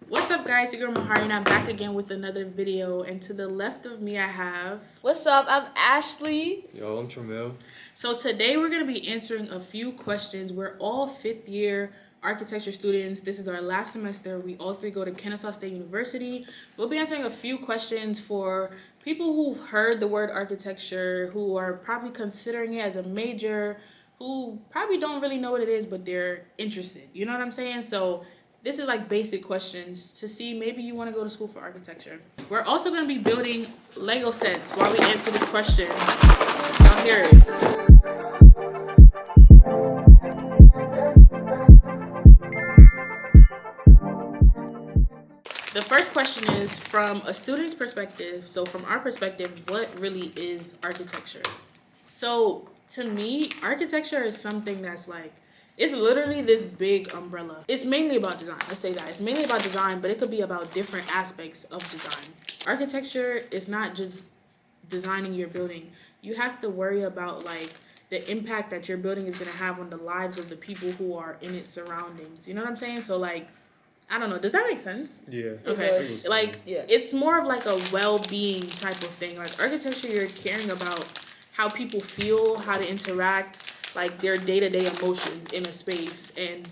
What's up, guys? Your girl Mahari, and I'm back again with another video. And to the left of me, I have... What's up? I'm Ashley. Yo, I'm Tramel. So today we're going to be answering a few questions. We're all fifth year architecture students. This is our last semester. We all three go to Kennesaw University. We'll be answering a few questions for people who've heard the word architecture, who are probably considering it as a major, who probably don't really know what it is, but they're interested. You know what I'm saying? So this is like basic questions to see maybe you want to go to school for architecture. We're also going to be building Lego sets while we answer this question. Y'all hear it. The first question is from a student's perspective. So from our perspective, what really is architecture? So to me, architecture is something that's like, it's literally this big umbrella. It's mainly about design. Let's say that. It's mainly about design, but it could be about different aspects of design. Architecture is not just designing your building. You have to worry about like the impact that your building is going to have on the lives of the people who are in its surroundings. You know what I'm saying? So like, I don't know. Does that make sense? Yeah. Okay. Like, it's more of like a well-being type of thing. Like architecture, you're caring about how people feel, how to interact, like their day-to-day emotions in a space. And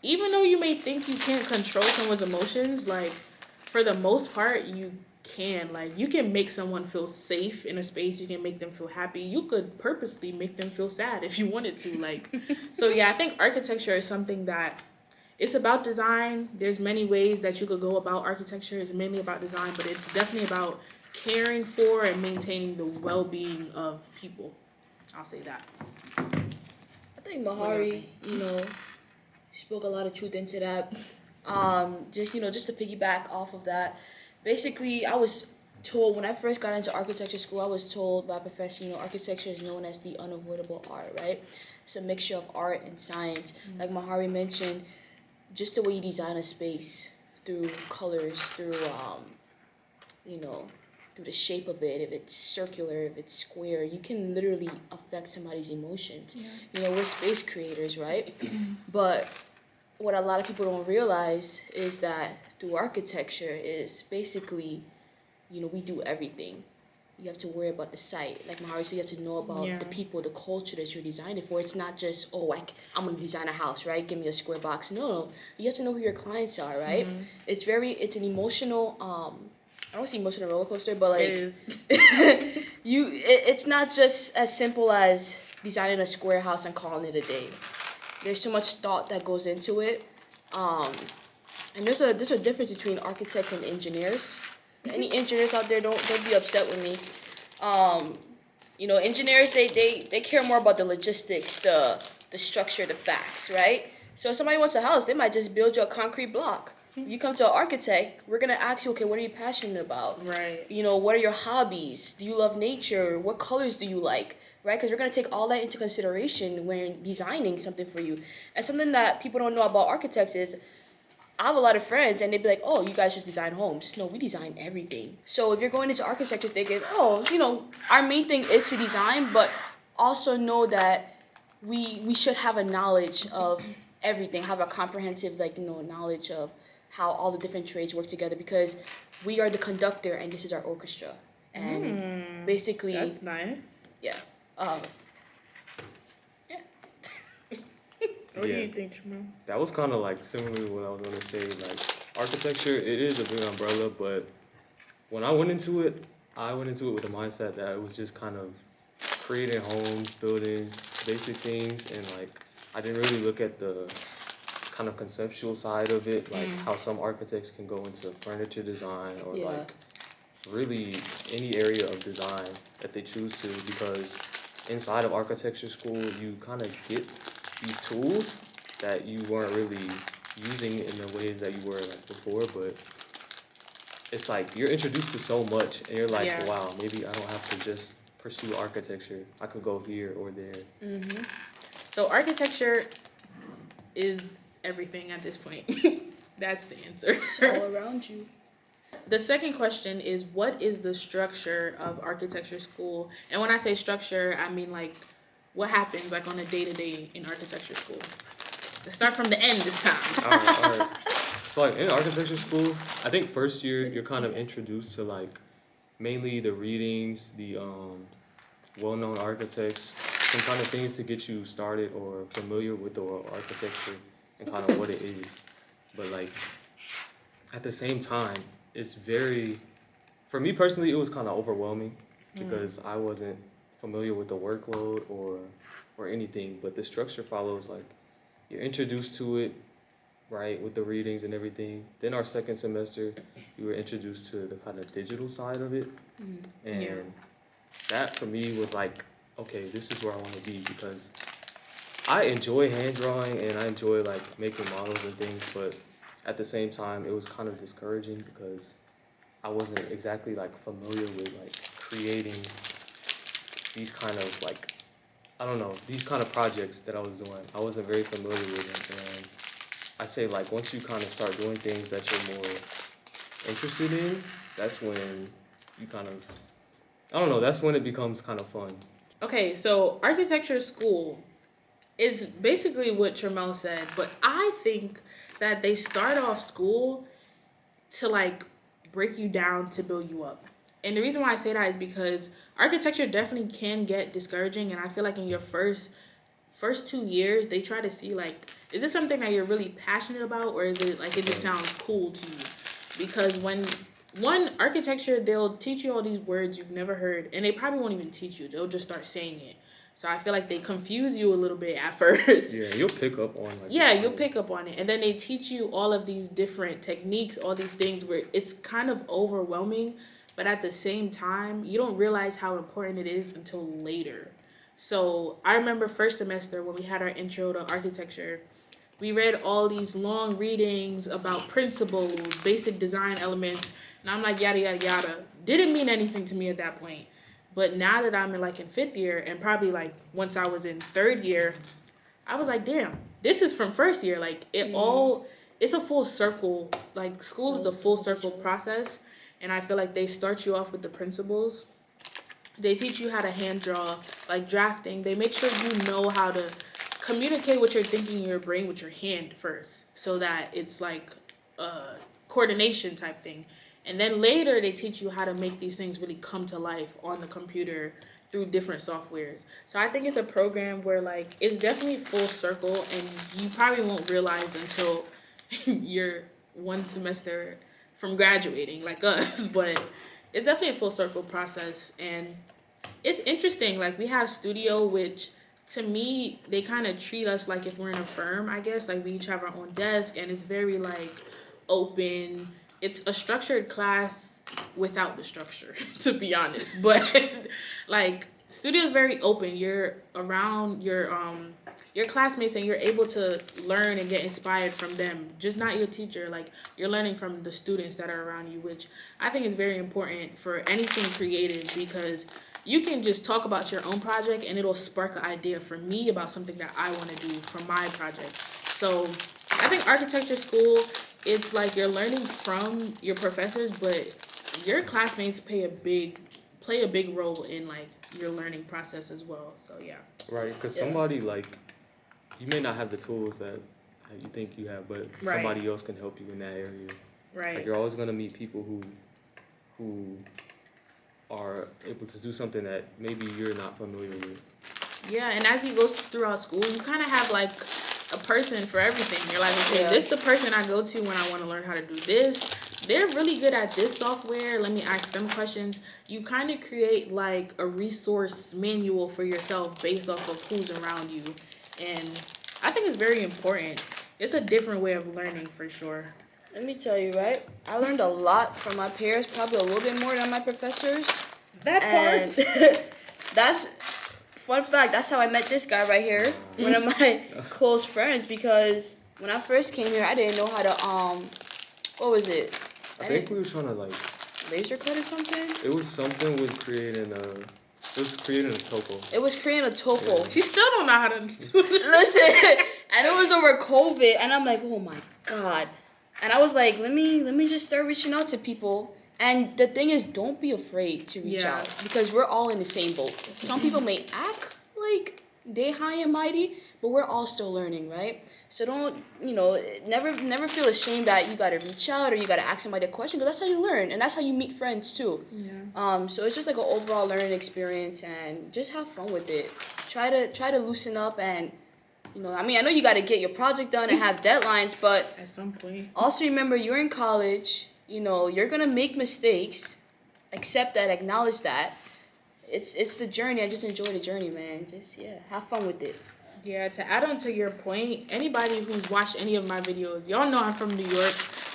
even though you may think you can't control someone's emotions, like for the most part you can. Like you can make someone feel safe in a space, you can make them feel happy, you could purposely make them feel sad if you wanted to. Like so yeah, I think architecture is something that it's about design. There's many ways that you could go about architecture. It's mainly about design, but it's definitely about caring for and maintaining the well-being of people. I'll say that. I think Mahari, spoke a lot of truth into that. Just to piggyback off of that, basically, I was told when I first got into architecture school, I was told by a professor, architecture is known as the unavoidable art, right? It's a mixture of art and science. Mm-hmm. Like Mahari mentioned, just the way you design a space through colors, through through the shape of it, if it's circular, if it's square, you can literally affect somebody's emotions. Yeah. We're space creators, right? But what a lot of people don't realize is that through architecture is basically, we do everything. You have to worry about the site. Like Mahari said, you have to know about the people, the culture that you're designing for. It's not just, I'm going to design a house, right? Give me a square box. No. You have to know who your clients are, right? Mm-hmm. It's an emotional, I don't see emotional roller coaster, but like, it is. It's not just as simple as designing a square house and calling it a day. There's so much thought that goes into it. And there's a difference between architects and engineers. Any engineers out there, don't be upset with me. Engineers, they care more about the logistics, the structure, the facts, right? So if somebody wants a house, they might just build you a concrete block. You come to an architect, we're going to ask you, okay, what are you passionate about? Right. What are your hobbies? Do you love nature? What colors do you like? Right? Because we're going to take all that into consideration when designing something for you. And something that people don't know about architects is, I have a lot of friends and they'd be like, oh, you guys just design homes. No, we design everything. So if you're going into architecture thinking, our main thing is to design, but also know that we should have a knowledge of everything, have a comprehensive, knowledge of how all the different trades work together, because we are the conductor and this is our orchestra. And basically... That's nice. Yeah. What do you think, Jamal? That was kind of like similar to what I was going to say. Like, architecture, it is a big umbrella, but when I went into it with the mindset that it was just kind of creating homes, buildings, basic things, and like, I didn't really look at the kind of conceptual side of it, like how some architects can go into furniture design or like really any area of design that they choose to, because inside of architecture school, you kind of get these tools that you weren't really using in the ways that you were like before, but it's like you're introduced to so much and you're like, wow, maybe I don't have to just pursue architecture. I could go here or there. Mm-hmm. So architecture is everything at this point. That's the answer. It's all around you. The second question is, what is the structure of architecture school? And when I say structure, I mean like what happens like on a day-to-day in architecture school. Let's start from the end this time. All right. So like in architecture school, I think first year you're kind of introduced to like mainly the readings, the well-known architects, some kind of things to get you started or familiar with the architecture and kind of what it is. But like at the same time, it's very, for me personally, it was kind of overwhelming because I wasn't familiar with the workload or anything. But the structure follows like you're introduced to it, right, with the readings and everything. Then our second semester, you were introduced to the kind of digital side of it, and that for me was like, okay, this is where I want to be because I enjoy hand drawing and I enjoy like making models and things, but at the same time, it was kind of discouraging because I wasn't exactly like familiar with like creating these kind of like, I don't know, these kind of projects that I was doing. I wasn't very familiar with them, and I say like once you kind of start doing things that you're more interested in, that's when you kind of, I don't know, that's when it becomes kind of fun. Okay, so architecture school is basically what Tramel said, but I think that they start off school to like break you down to build you up. And the reason why I say that is because architecture definitely can get discouraging, and I feel like in your first 2 years they try to see like, is this something that you're really passionate about, or is it like it just sounds cool to you? Because when one architecture, they'll teach you all these words you've never heard, and they probably won't even teach you, they'll just start saying it. So I feel like they confuse you a little bit at first. Yeah, you'll pick up on like. Yeah, you'll pick up on it. And then they teach you all of these different techniques, all these things where it's kind of overwhelming, but at the same time, you don't realize how important it is until later. So I remember first semester when we had our intro to architecture, we read all these long readings about principles, basic design elements, and I'm like, yada, yada, yada. Didn't mean anything to me at that point. But now that I'm in fifth year, and probably like once I was in third year, I was like, damn, this is from first year. Like it's a full circle. Like school is a full circle process. And I feel like they start you off with the principles. They teach you how to hand draw, like drafting. They make sure you know how to communicate what you're thinking in your brain with your hand first, so that it's like a coordination type thing. And then later they teach you how to make these things really come to life on the computer through different softwares. So I think it's a program where like it's definitely full circle, and you probably won't realize until you're one semester from graduating like us. But it's definitely a full circle process, and it's interesting. Like we have studio, which to me they kind of treat us like if we're in a firm, I guess. Like we each have our own desk, and it's very like open. It's a structured class without the structure, to be honest. But like studio is very open. You're around your classmates, and you're able to learn and get inspired from them. Just not your teacher. Like you're learning from the students that are around you, which I think is very important for anything creative, because you can just talk about your own project and it'll spark an idea for me about something that I want to do for my project. So I think architecture school, it's like you're learning from your professors, but your classmates play a big role in like your learning process as well. So yeah. Right, because somebody like, you may not have the tools that you think you have, but somebody else can help you in that area. Right. Like you're always gonna meet people who are able to do something that maybe you're not familiar with. Yeah, and as you go throughout school, you kind of have like a person for everything. You're like, okay, this is the person I go to when I want to learn how to do this. They're really good at this software. Let me ask them questions. You kind of create like a resource manual for yourself based off of who's around you. And I think it's very important. It's a different way of learning for sure. Let me tell you, right? I learned a lot from my peers, probably a little bit more than my professors. That part. That's fun fact. That's how I met this guy right here, one of my close friends. Because when I first came here, I didn't know how to what was it? I think we were trying to like laser cut or something. It was something with creating a. It was creating a topo. It was creating a topo. Yeah. She still don't know how to do it. Listen, and it was over COVID, and I'm like, oh my God. And I was like, let me just start reaching out to people. And the thing is, don't be afraid to reach out, because we're all in the same boat. Some people may act like they high and mighty, but we're all still learning, right? So don't, never feel ashamed that you gotta reach out or you gotta ask somebody a question, because that's how you learn and that's how you meet friends too. Yeah. So it's just like an overall learning experience, and just have fun with it. Try to loosen up, and I know you gotta get your project done and have deadlines, but At some point. also remember you're in college. You're gonna make mistakes. Accept that, acknowledge that. It's the journey. I just enjoy the journey, man. Just have fun with it. Yeah, to add on to your point, anybody who's watched any of my videos, y'all know I'm from New York.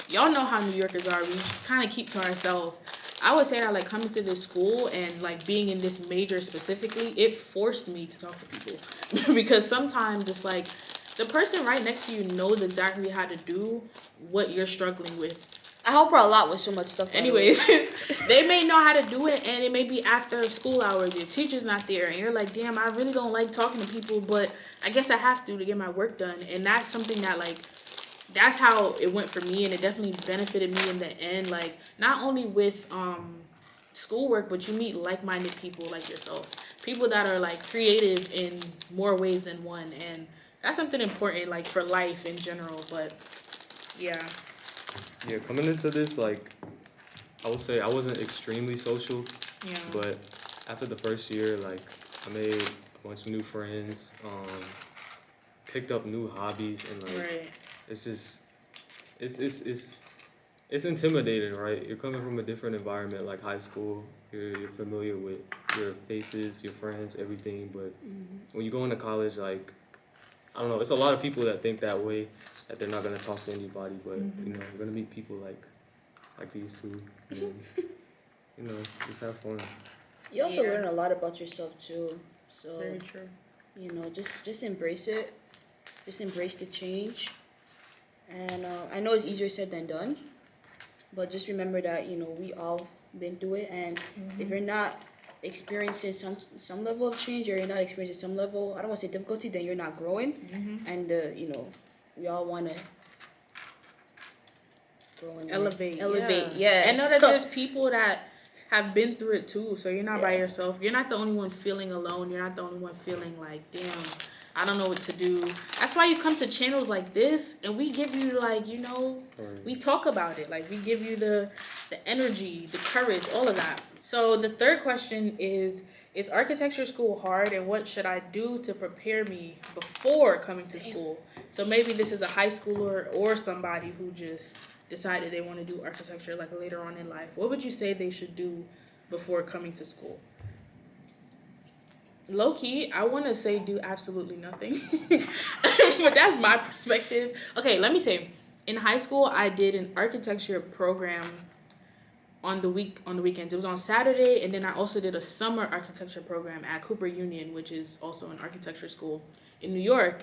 Y'all know how New Yorkers are. We kind of keep to ourselves. I would say that, like, coming to this school and, like, being in this major specifically, it forced me to talk to people. Because sometimes it's like the person right next to you knows exactly how to do what you're struggling with. I help her a lot with so much stuff. Anyways, they may know how to do it, and it may be after school hours. Your teacher's not there, and you're like, damn, I really don't like talking to people, but I guess I have to get my work done. And that's something that, like, that's how it went for me, and it definitely benefited me in the end. Like, not only with schoolwork, but you meet like-minded people like yourself, people that are, like, creative in more ways than one, and that's something important, like, for life in general. But yeah. Yeah, coming into this, like, I would say I wasn't extremely social, Yeah. but after the first year, like, I made a bunch of new friends, picked up new hobbies, and like, Right. it's just, it's intimidating, right? You're coming from a different environment, like high school. You're familiar with your faces, your friends, everything, but when you go into college, like, I don't know, it's a lot of people that think that way, that they're not gonna talk to anybody, but you're gonna meet people like these two, and just have fun. You also Yeah. learn a lot about yourself too. So Very true. just embrace it. Just embrace the change. And I know it's easier said than done, but just remember that we all been through it, and if you're not experiencing some level of change, or you're not experiencing some level, I don't want to say difficulty, then you're not growing. And we all want to grow and Elevate. Yeah. And know that there's people that have been through it too, so you're not by yourself. You're not the only one feeling alone. You're not the only one feeling like, damn, I don't know what to do. That's why you come to channels like this, and we give you, like, we talk about it. Like, we give you the energy, the courage, all of that. So the third question is architecture school hard, and what should I do to prepare me before coming to school? So maybe this is a high schooler or somebody who just decided they want to do architecture, like, later on in life. What would you say they should do before coming to school? Low key, I want to say do absolutely nothing, but that's my perspective. Okay, let me say, in high school, I did an architecture program on the weekends. It was on Saturday, and then I also did a summer architecture program at Cooper Union, which is also an architecture school in New York.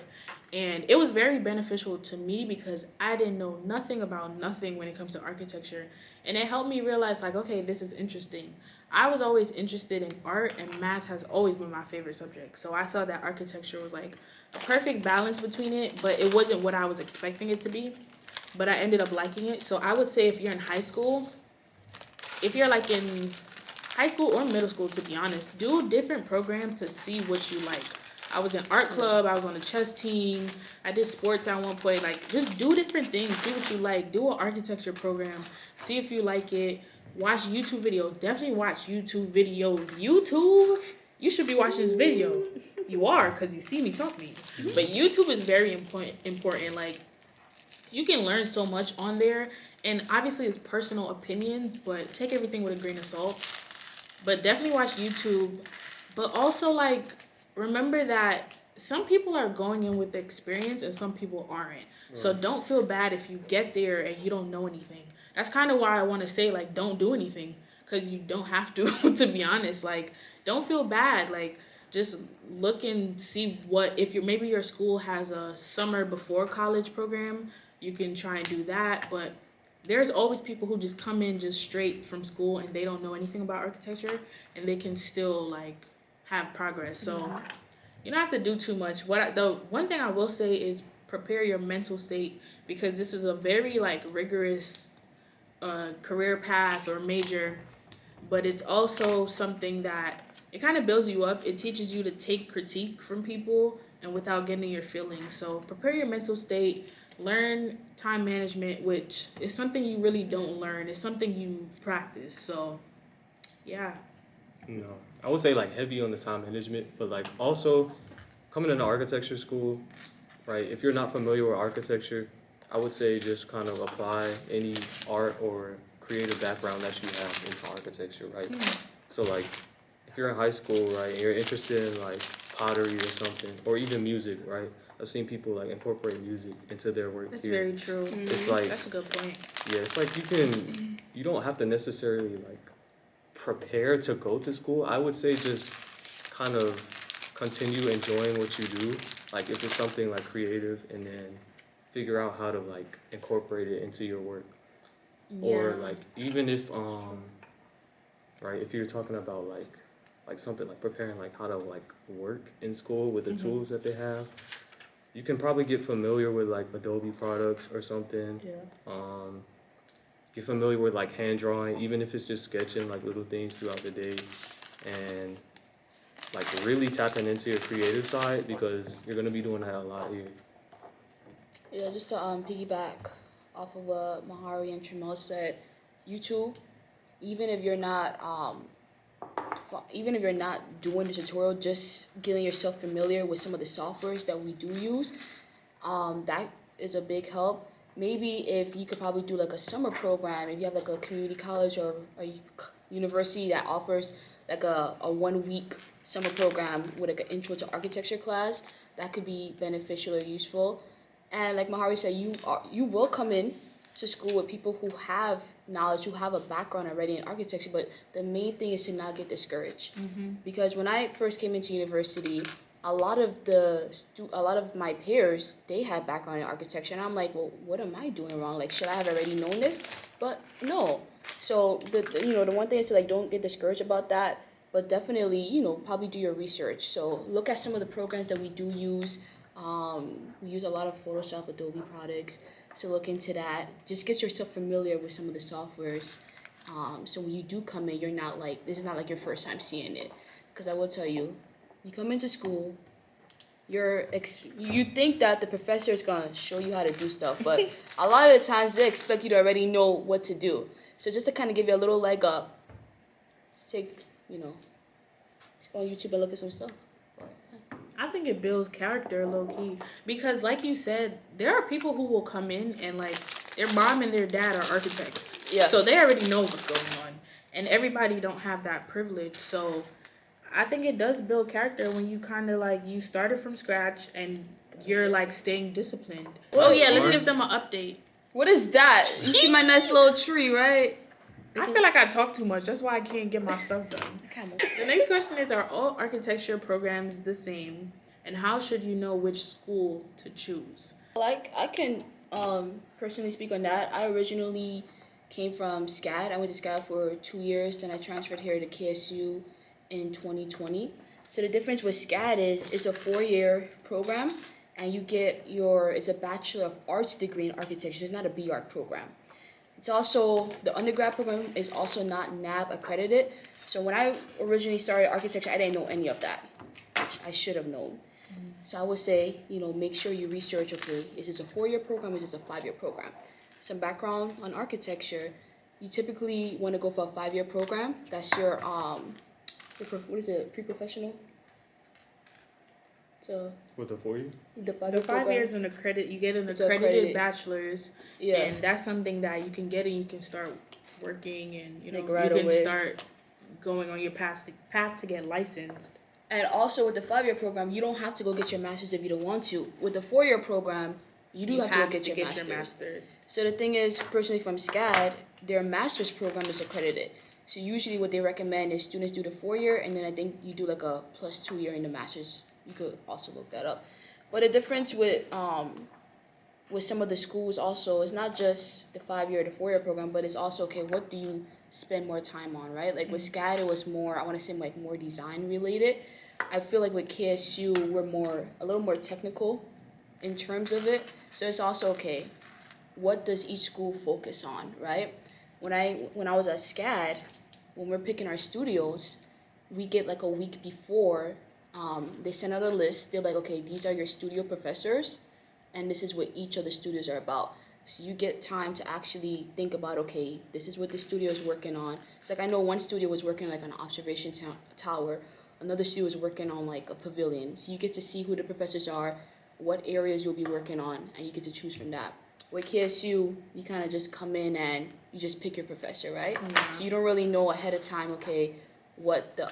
And it was very beneficial to me because I didn't know nothing about nothing when it comes to architecture, and it helped me realize, like, okay, this is interesting. I was always interested in art, and math has always been my favorite subject. So I thought that architecture was, like, a perfect balance between it, but it wasn't what I was expecting it to be. But I ended up liking it. So I would say if you're in high school, if you're, like, in high school or middle school, to be honest, do different programs to see what you like. I was in art club, I was on the chess team, I did sports at one point. Like, just do different things, see what you like, do an architecture program, see if you like it. Watch YouTube videos. Definitely watch YouTube videos. YouTube, you should be watching this video. You are, because you see me talking. But YouTube is very important. Like, you can learn so much on there. And obviously, it's personal opinions, but take everything with a grain of salt. But definitely watch YouTube. But also, like, remember that some people are going in with the experience and some people aren't. Right. So don't feel bad if you get there and you don't know anything. That's kind of why I want to say, like, don't do anything, because you don't have to, to be honest. Like, don't feel bad. Like, just look and see if maybe your school has a summer before college program, you can try and do that. But there's always people who just come in just straight from school and they don't know anything about architecture, and they can still, like, have progress. So you don't have to do too much. The one thing I will say is prepare your mental state, because this is a very, like, rigorous career path or major, but it's also something that it kind of builds you up. It teaches you to take critique from people and without getting your feelings. So prepare your mental state, learn time management, which is something you really don't learn. It's something you practice. So yeah. No, I would say like heavy on the time management, but like also coming into architecture school, right? If you're not familiar with architecture, I would say just kind of apply any art or creative background that you have into architecture, right? So like if you're in high school, right, and you're interested in like pottery or something, or even music, right? I've seen people like incorporate music into their work. That's here. very true. It's like That's a good point. yeah, it's like you don't have to necessarily like prepare to go to school. I would say just kind of continue enjoying what you do. Like if it's something like creative, and then figure out how to like incorporate it into your work. Or like even if right, if you're talking about like something like preparing like how to like work in school with the tools that they have, you can probably get familiar with like Adobe products or something. Yeah. Get familiar with like hand drawing, even if it's just sketching like little things throughout the day, and like really tapping into your creative side, because you're gonna be doing that a lot here. Yeah, just to piggyback off of what Mahari and Tramel said, you too, even if you're not even if you're not doing the tutorial, just getting yourself familiar with some of the softwares that we do use, that is a big help. Maybe if you could probably do like a summer program, if you have like a community college or a university that offers like a 1 week summer program with like an intro to architecture class, that could be beneficial or useful. And like Mahari said, you will come in to school with people who have knowledge, who have a background already in architecture, but the main thing is to not get discouraged. Because when I first came into university, a lot of my peers, they had background in architecture, and I'm like, well, what am I doing wrong? Like, should I have already known this? But no. So the one thing is to like don't get discouraged about that, but definitely probably do your research. So look at some of the programs that we do use. We use a lot of Photoshop, Adobe products, so look into that. Just get yourself familiar with some of the softwares. So when you do come in, this is not like your first time seeing it. Because I will tell you, you come into school, you think that the professor is gonna show you how to do stuff, but a lot of the times they expect you to already know what to do. So just to kind of give you a little leg up, just just go on YouTube and look at some stuff. I think it builds character low key, because like you said, there are people who will come in and like their mom and their dad are architects. Yeah. So they already know what's going on, and everybody don't have that privilege. So I think it does build character when you kind of like you started from scratch and you're like staying disciplined. Oh yeah, let's give them an update. What is that? You see my nice little tree, right? I feel like I talk too much. That's why I can't get my stuff done. The next question is, are all architecture programs the same? And how should you know which school to choose? Like, I can personally speak on that. I originally came from SCAD. I went to SCAD for 2 years. Then I transferred here to KSU in 2020. So the difference with SCAD is it's a 4-year program. And you get it's a Bachelor of Arts degree in architecture. It's not a B.Arch program. It's also, the undergrad program is also not NAB accredited. So when I originally started architecture, I didn't know any of that, which I should have known. So I would say, make sure you research, okay, is this a 4-year program, is this a 5-year program? Some background on architecture, you typically want to go for a 5-year program. That's your, what is it, pre-professional? So With the 4 year? The 5 The 5 years an accredited, you get an accredited bachelor's, and that's something that you can get and you can start working, and you can start going on your path to get licensed. And also with the 5-year program, you don't have to go get your master's if you don't want to. With the 4-year program, you have to go get your master's. So the thing is, personally from SCAD, their master's program is accredited. So usually what they recommend is students do the 4-year, and then I think you do like a plus 2 year in the master's. You could also look that up. But the difference with some of the schools also is not just the 5-year or the 4-year program, but it's also, okay, what do you spend more time on, right? Like with SCAD, it was more, I want to say like more design related. I feel like with KSU, we're a little more technical in terms of it. So it's also, okay, what does each school focus on, right? When I was at SCAD, when we're picking our studios, we get like a week before They send out a list. They're like, okay, these are your studio professors, and this is what each of the studios are about. So you get time to actually think about, okay, this is what the studio is working on. It's like I know one studio was working like on an observation tower, another studio was working on like a pavilion. So you get to see who the professors are, what areas you'll be working on, and you get to choose from that. With KSU, you kind of just come in and you just pick your professor, right? Yeah. So you don't really know ahead of time, okay, what the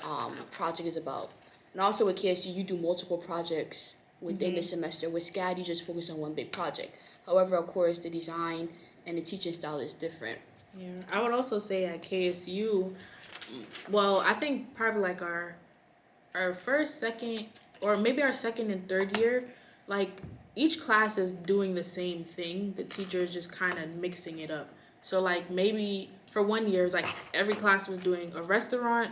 project is about. And also with KSU, you do multiple projects within the semester. With SCAD, you just focus on one big project. However, of course, the design and the teaching style is different. Yeah, I would also say at KSU, well, I think probably like our first, second, or maybe our second and third year, like each class is doing the same thing. The teacher is just kind of mixing it up. So like maybe for 1 year, it was like every class was doing a restaurant,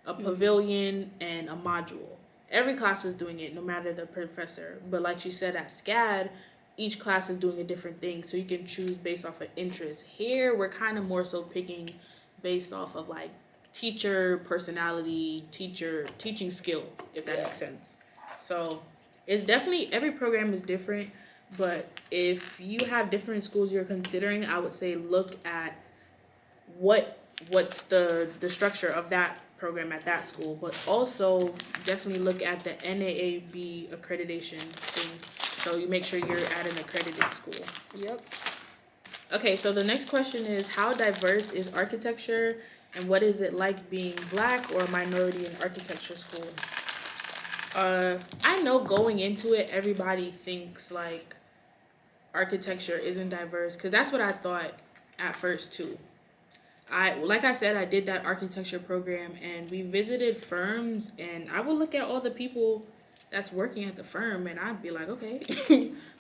a pavilion, and a module. Every class was doing it, no matter the professor. But like you said, at SCAD, each class is doing a different thing, so you can choose based off of interest. Here, we're kind of more so picking based off of like teacher personality, teaching skill, if that makes sense. So it's definitely, every program is different, but if you have different schools you're considering, I would say look at what's the structure of that program at that school, but also definitely look at the NAAB accreditation thing. So you make sure you're at an accredited school. Yep. Okay, so the next question is, how diverse is architecture, and what is it like being Black or a minority in architecture school? I know going into it, everybody thinks like architecture isn't diverse, because that's what I thought at first too. Like I said, I did that architecture program, and we visited firms, and I would look at all the people that's working at the firm, and I'd be like, okay,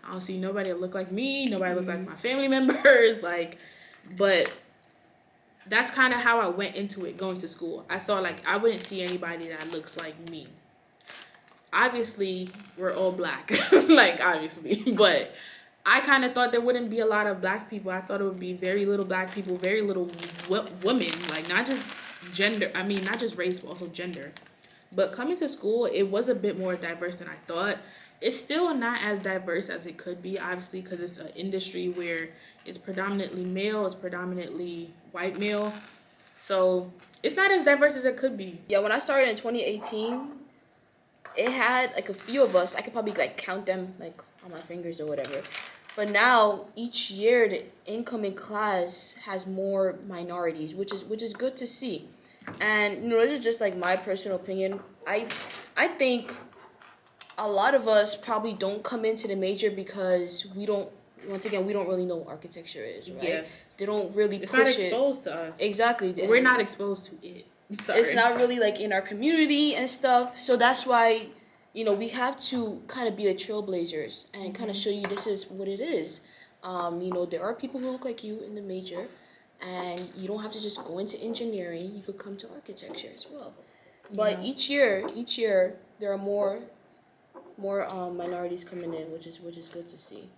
I don't see nobody that look like me, nobody look like my family members, like, but that's kind of how I went into it going to school. I thought like I wouldn't see anybody that looks like me. Obviously, we're all Black, like obviously, but I kind of thought there wouldn't be a lot of Black people. I thought it would be very little Black people, very little women, like not just gender, I mean, not just race, but also gender. But coming to school, it was a bit more diverse than I thought. It's still not as diverse as it could be, obviously, because it's an industry where it's predominantly male, it's predominantly white male. So it's not as diverse as it could be. Yeah, when I started in 2018, it had like a few of us. I could probably like count them like on my fingers or whatever. But now each year the incoming class has more minorities, which is good to see. And this is just like my personal opinion. I think a lot of us probably don't come into the major because we don't really know what architecture is, right? Yes. They don't really It's push not exposed to us. Exactly. We're not exposed to it. Sorry. It's not really like in our community and stuff. So that's why, we have to kind of be the trailblazers and kind of show you this is what it is. There are people who look like you in the major, and you don't have to just go into engineering. You could come to architecture as well. But each year there are more minorities coming in, which is good to see.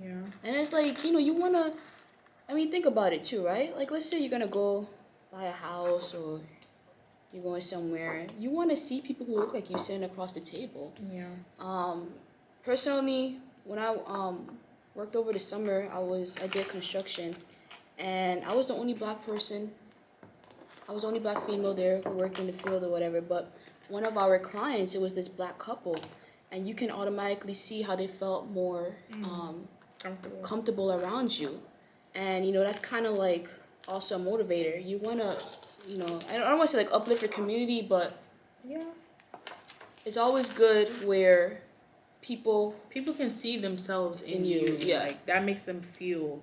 Yeah. And it's like, you wanna, think about it too, right? Like, let's say you're gonna go buy a house or you're going somewhere. You want to see people who look like you sitting across the table. Yeah. Personally, when I worked over the summer, I did construction, and I was the only Black person. I was the only Black female there who worked in the field or whatever. But one of our clients, it was this Black couple, and you can automatically see how they felt more comfortable around you, and that's kind of like also a motivator. You wanna, I don't want to say like uplift your community, but yeah, it's always good where people can see themselves in you. Yeah, like that makes them feel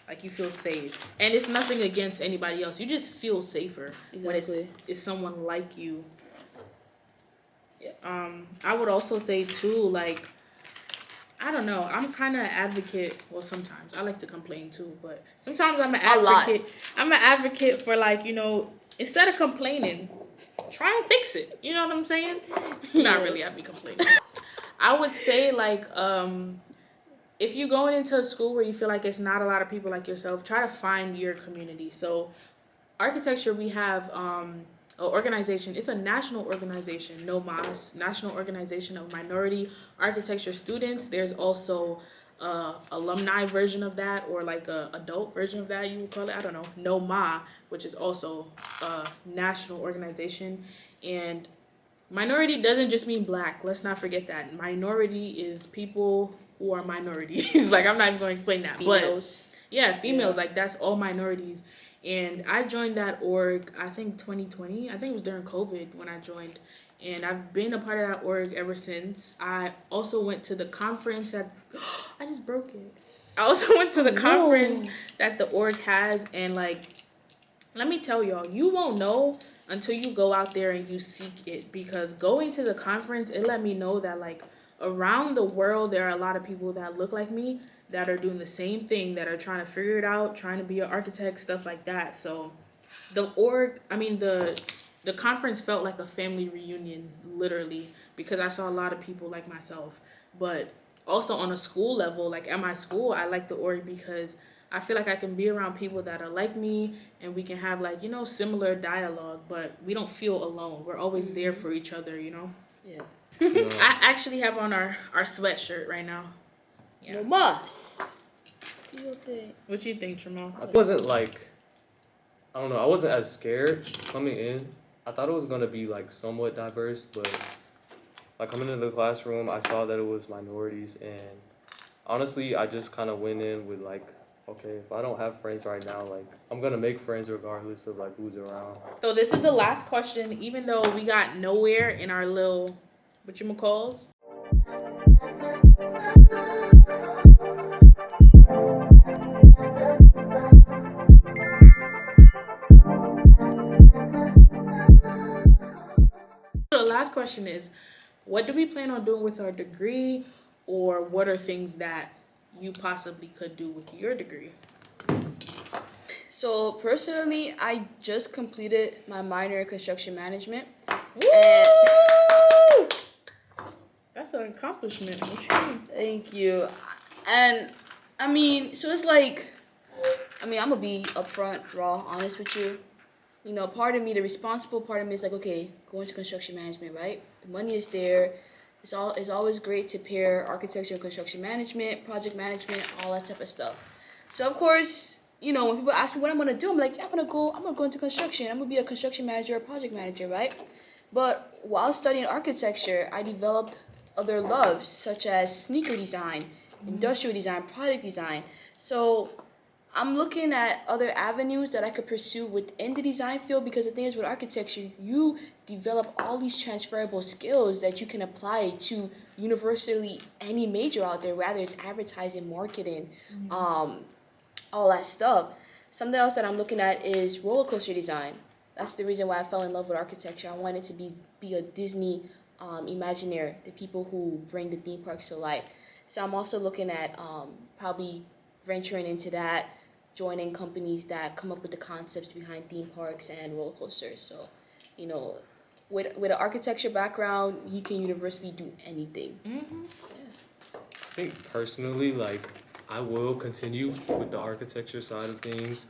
like you feel safe, and it's nothing against anybody else. You just feel safer when it's someone like you. Yeah. I would also say too, like, I don't know, I'm kind of an advocate. Well, sometimes I like to complain too, but sometimes I'm an advocate. I'm an advocate for like, instead of complaining, try and fix it. You know what I'm saying? Not really, I'd be complaining. I would say like, if you're going into a school where you feel like it's not a lot of people like yourself, try to find your community. So architecture, we have organization. It's a national organization, NOMAS, National Organization of Minority Architecture Students. There's also alumni version of that, or like a adult version of that, you would call it. I don't know. NOMA, which is also a national organization. And minority doesn't just mean black. Let's not forget that. Minority is people who are minorities. Like, I'm not even going to explain that. Females. But yeah, females, like that's all minorities. And I joined that org, I think 2020. I think it was during COVID when I joined. And I've been a part of that org ever since. I also went to the conference that I just broke it. I also went to the conference that the org has, and like, let me tell y'all, you won't know until you go out there and you seek it, because going to the conference, it let me know that like around the world there are a lot of people that look like me that are doing the same thing, that are trying to figure it out, trying to be an architect, stuff like that. So the conference felt like a family reunion, literally, because I saw a lot of people like myself. But also on a school level, like at my school, I like the org because I feel like I can be around people that are like me, and we can have like, similar dialogue, but we don't feel alone. We're always there for each other, Yeah. I actually have on our sweatshirt right now. Yeah. No must. What you think, Jamal? I wasn't like, I don't know, I wasn't as scared coming in. I thought it was gonna be like somewhat diverse, but like coming into the classroom, I saw that it was minorities, and honestly, I just kind of went in with like, okay, if I don't have friends right now, like I'm gonna make friends regardless of like who's around. So this is the last question, even though we got nowhere in our little whatchamacalls. The last question is, what do we plan on doing with our degree, or what are things that you possibly could do with your degree? So personally, I just completed my minor in construction management. Woo! That's an accomplishment. What you mean? Thank you. And I mean, so it's like, I'm gonna be upfront, raw, honest with you. Part of me, the responsible part of me is like, okay, go into construction management, right? The money is there. It's always great to pair architecture and construction management, project management, all that type of stuff. So of course, when people ask me what I'm gonna do, I'm like, yeah, I'm gonna go into construction. I'm gonna be a construction manager or project manager, right? But while studying architecture, I developed other loves such as sneaker design, industrial design, product design. So I'm looking at other avenues that I could pursue within the design field, because the thing is with architecture, you develop all these transferable skills that you can apply to universally any major out there, whether it's advertising, marketing, all that stuff. Something else that I'm looking at is roller coaster design. That's the reason why I fell in love with architecture. I wanted to be a Disney Imagineer, the people who bring the theme parks to life. So I'm also looking at probably venturing into that, joining companies that come up with the concepts behind theme parks and roller coasters. So, with an architecture background, you can universally do anything. Mm-hmm. So, yeah. I think personally, like I will continue with the architecture side of things.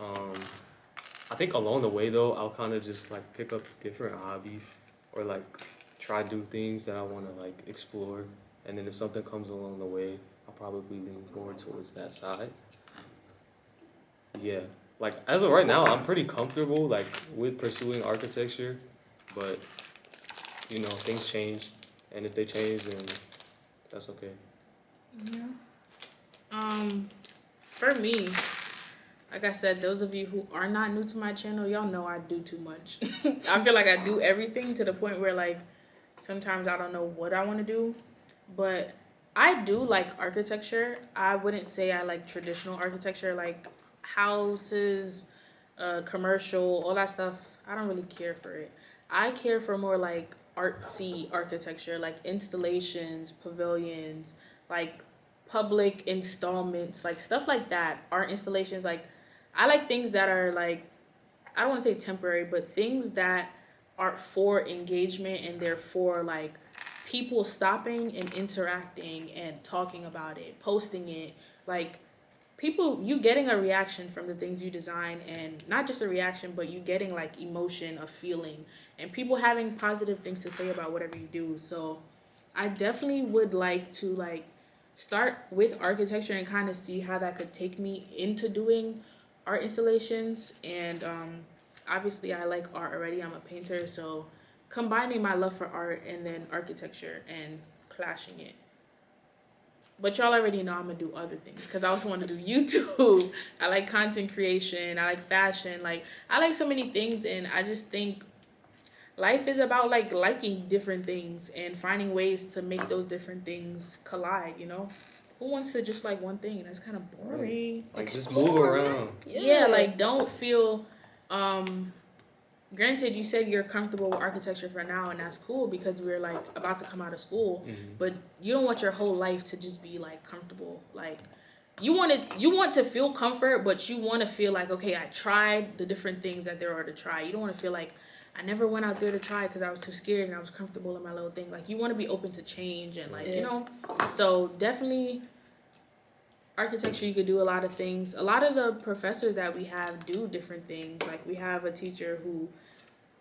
I think along the way though, I'll kind of just like pick up different hobbies, or like try to do things that I want to like explore. And then if something comes along the way, I'll probably lean more towards that side. Yeah, like as of right now, I'm pretty comfortable like with pursuing architecture, but things change, and if they change, then that's okay. Yeah. For me, like I said, those of you who are not new to my channel, y'all know I do too much. I feel like I do everything to the point where like sometimes I don't know what I want to do, but I do like architecture. I wouldn't say I like traditional architecture, like houses, commercial, all that stuff. I don't really care for it. I care for more like artsy architecture, like installations, pavilions, like public installments, like stuff like that. Art installations, like I like things that are like, I don't want to say temporary, but things that are for engagement, and therefore like people stopping and interacting and talking about it, posting it, like you getting a reaction from the things you design, and not just a reaction, but you getting like emotion, a feeling, and people having positive things to say about whatever you do. So I definitely would like to like start with architecture and kind of see how that could take me into doing art installations. And obviously I like art already. I'm a painter, so combining my love for art and then architecture and clashing it. But y'all already know I'm gonna do other things because I also want to do YouTube. I like content creation. I like fashion. Like I like so many things, and I just think life is about like liking different things and finding ways to make those different things collide. You know, who wants to just like one thing? That's kind of boring. Like just move around. Yeah, like don't feel. Granted, you said you're comfortable with architecture for now, and that's cool because we're like about to come out of school. But you don't want your whole life to just be like comfortable. Like you want to feel comfort, but you want to feel like, okay, I tried the different things that there are to try. You don't want to feel like I never went out there to try because I was too scared and I was comfortable in my little thing. Like you want to be open to change and like you know. So definitely. Architecture, you could do a lot of things. A lot of the professors that we have do different things. Like we have a teacher who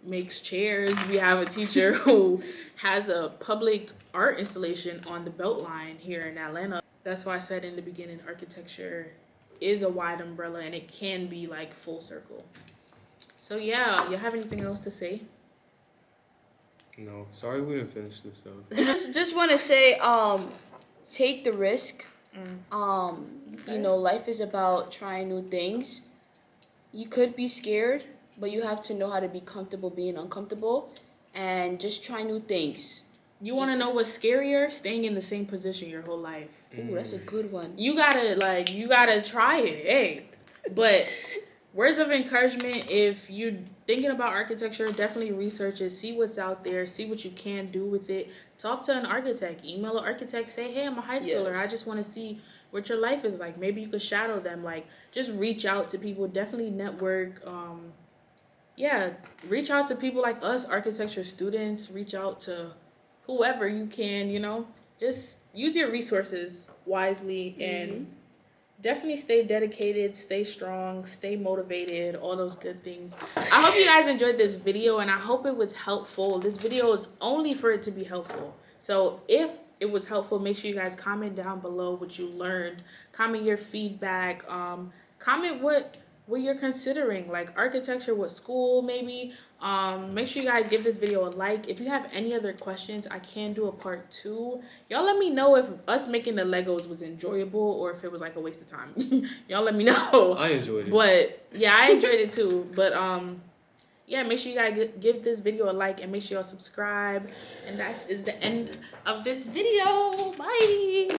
makes chairs. We have a teacher who has a public art installation on the Beltline here in Atlanta. That's why I said in the beginning, architecture is a wide umbrella and it can be like full circle. So yeah, you have anything else to say? No, sorry we didn't finish this up. Just want to say, take the risk. You know, life is about trying new things. You could be scared, but you have to know how to be comfortable being uncomfortable and just try new things. You want to know what's scarier? Staying in the same position your whole life. Ooh, that's a good one. You gotta try it, hey. But words of encouragement, if you're thinking about architecture, definitely research it, see what's out there, see what you can do with it. Talk to an architect, email an architect, say, hey, I'm a high schooler. I just want to see what your life is like. Maybe you could shadow them. Like, just reach out to people, definitely network. Reach out to people like us, architecture students. Reach out to whoever you can, you know. Just use your resources wisely and definitely stay dedicated, stay strong, stay motivated, all those good things. I hope you guys enjoyed this video and I hope it was helpful. This video is only for it to be helpful. So if it was helpful, make sure you guys comment down below what you learned. Comment your feedback. Comment what you're considering, like architecture, what school maybe. Make sure you guys give this video a like. If you have any other questions, I can do a part 2. Y'all let me know if us making the Legos was enjoyable or if it was like a waste of time. Y'all let me know. I enjoyed it. But yeah, I enjoyed it too. But yeah, make sure you guys give this video a like and make sure y'all subscribe. And that is the end of this video. Bye.